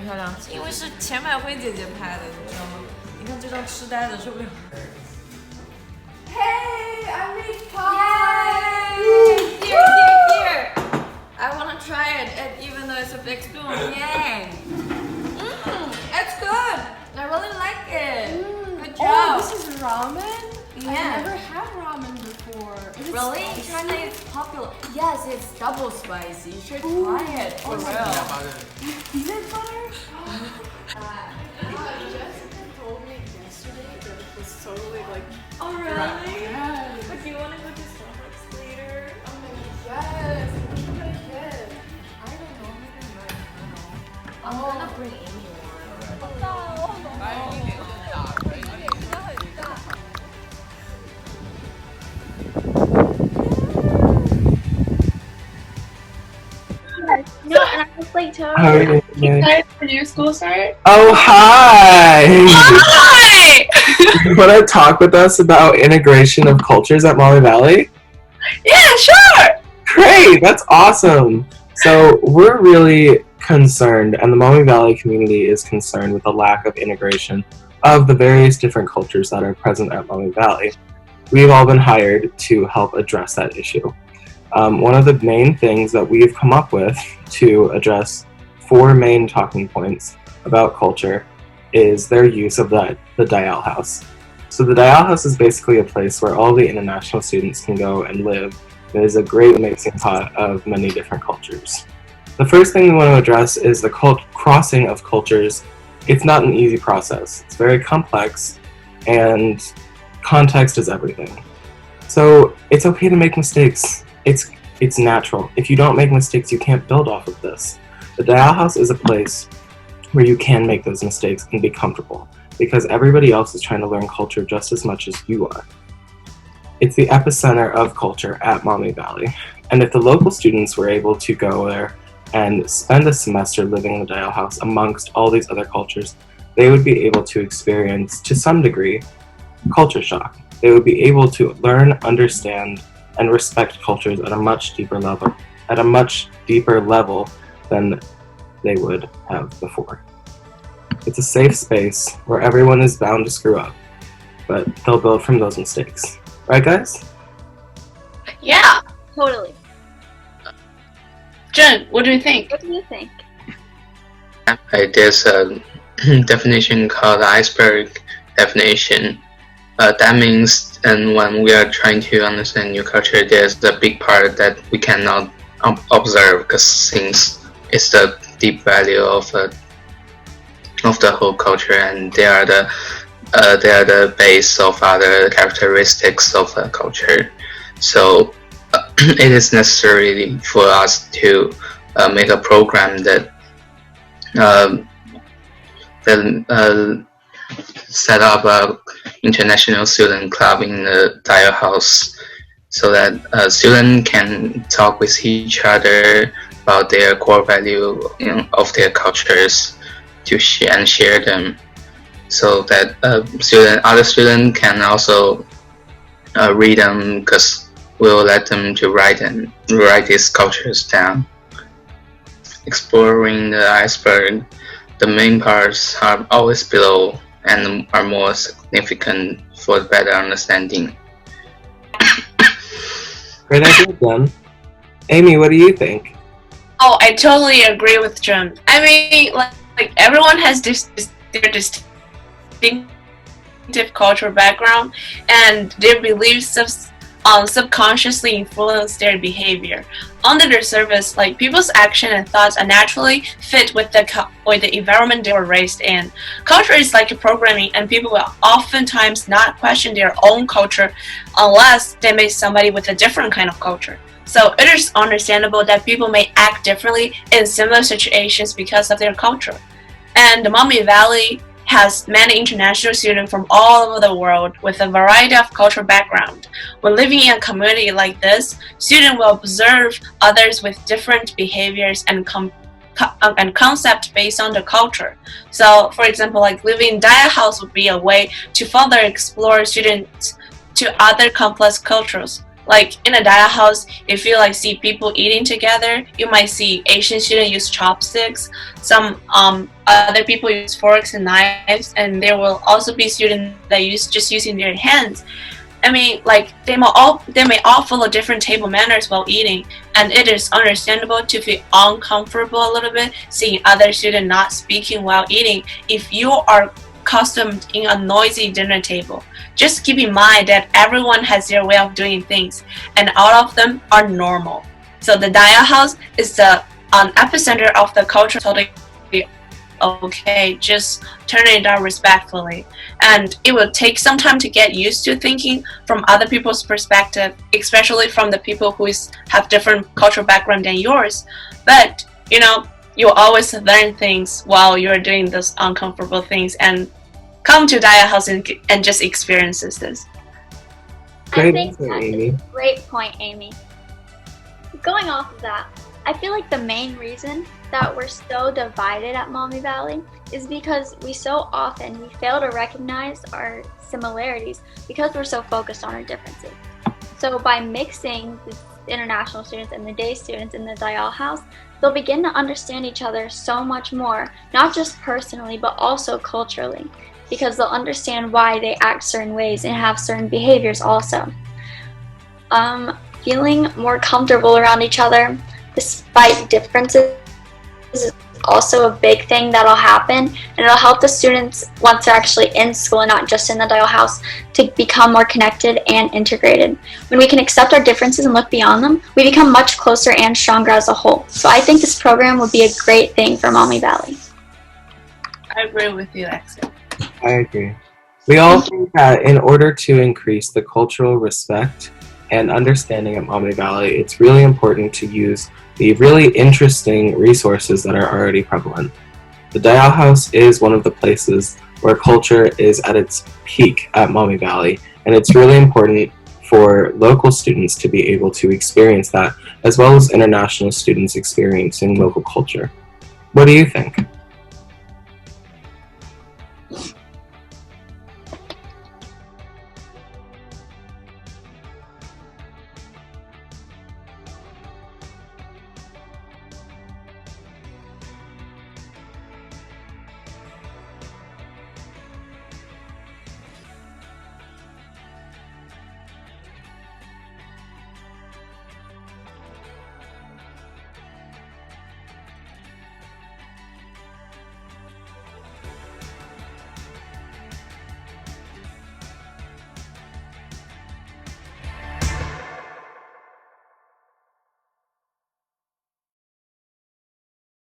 漂亮，因为是钱百惠姐姐拍的，你知道吗？你看这张痴呆的受不了。Hey, I made pie! Here! I want to try it, even though it's a big spoon. Yay! It's good. I really like it. Good job. Oh, this is ramen? Yeah. I've never had ramen before. Is it Really? spicy? China is popular. Yes, it's double spicy. You should try it for real. Peanut butter? Jessica told me yesterday that it was totally like. Oh really? Yes. But do you want to go to Starbucks later? Yes. What should I get? I don't know. Maybe I'm gonna bring Amy one. No, and I was like, How are you doing? excited for your school start. Oh, hi! Hi! You want to talk with us about integration of cultures at Molly Valley? Yeah, sure! Great! That's awesome! So, we're really concerned, and the Molly Valley community is concerned with the lack of integration of the various different cultures that are present at Molly Valley. We've all been hired to help address that issue. One of the main things that we've come up with to address 4 main talking points about culture is their use of the Dial House. So the Dial House is basically a place where all the international students can go and live. It is a great mixing pot of many different cultures. The first thing we want to address is the crossing of cultures. It's not an easy process. It's very complex, and context is everything. So it's okay to make mistakes. It's natural. If you don't make mistakes, you can't build off of this. The Dial House is a place where you can make those mistakes and be comfortable, because everybody else is trying to learn culture just as much as you are. It's the epicenter of culture at Mommy Valley, and if the local students were able to go there and spend a semester living in the Dial House amongst all these other cultures, they would be able to experience, to some degree, culture shock. They would be able to learn, understand, and respect cultures at a much deeper level, than they would have before. It's a safe space where everyone is bound to screw up, but they'll build from those mistakes. Right, guys? Yeah. Totally. Jen, what do you think? What do you think? There's a definition called iceberg definition. That means, and when we are trying to understand new culture, there's a big part that we cannot observe, because since it's the deep value of the whole culture, and they are the base of other characteristics of a culture. So it is necessary for us to make a program that set up a international student club in the Dial House, so that students can talk with each other about their core value of their cultures to share them, so that other students can also read them, because we'll let them to write these cultures down. Exploring the iceberg, the main parts are always below and are more significant for better understanding. Great idea, Jen. Amy, what do you think? Oh, I totally agree with Jen. I mean, like everyone has their distinctive cultural background, and their beliefs subconsciously influence their behavior. Under the surface, like people's action and thoughts are naturally fit with the environment they were raised in. Culture is like programming, and people will oftentimes not question their own culture unless they meet somebody with a different kind of culture. So it is understandable that people may act differently in similar situations because of their culture. And the Mommy Valley has many international students from all over the world with a variety of cultural background. When living in a community like this, students will observe others with different behaviors and concepts based on the culture. So, for example, like living in Dial House would be a way to further explore students to other complex cultures. Like in a diet house, if you like see people eating together, you might see Asian students use chopsticks, some other people use forks and knives, and there will also be students that use just using their hands. I mean, like they may all follow different table manners while eating, and it is understandable to feel uncomfortable a little bit seeing other students not speaking while eating if you are accustomed in a noisy dinner table. Just keep in mind that everyone has their way of doing things, and all of them are normal. So the diet house is the epicenter of the culture. Totally okay, just turn it down respectfully. And it will take some time to get used to thinking from other people's perspective, especially from the people who have different cultural background than yours. But you know, you always learn things while you're doing those uncomfortable things, and come to diet house and just experiences this. Great I think answer, that's Amy. a great point, Amy. Going off of that, I feel like the main reason that we're so divided at Mommy Valley is because we so often fail to recognize our similarities because we're so focused on our differences. So by mixing the international students and the day students in the dial house, they'll begin to understand each other so much more, not just personally, but also culturally, because they'll understand why they act certain ways and have certain behaviors also. Feeling more comfortable around each other despite differences is also a big thing that'll happen, and it'll help the students once they're actually in school and not just in the dial house to become more connected and integrated. When we can accept our differences and look beyond them, we become much closer and stronger as a whole. So I think this program would be a great thing for Mommy Valley. I agree with you, Axel. I agree. We all think that in order to increase the cultural respect and understanding at Mommy Valley, it's really important to use the really interesting resources that are already prevalent. The Dial House is one of the places where culture is at its peak at Mommy Valley, and it's really important for local students to be able to experience that, as well as international students experiencing local culture. What do you think?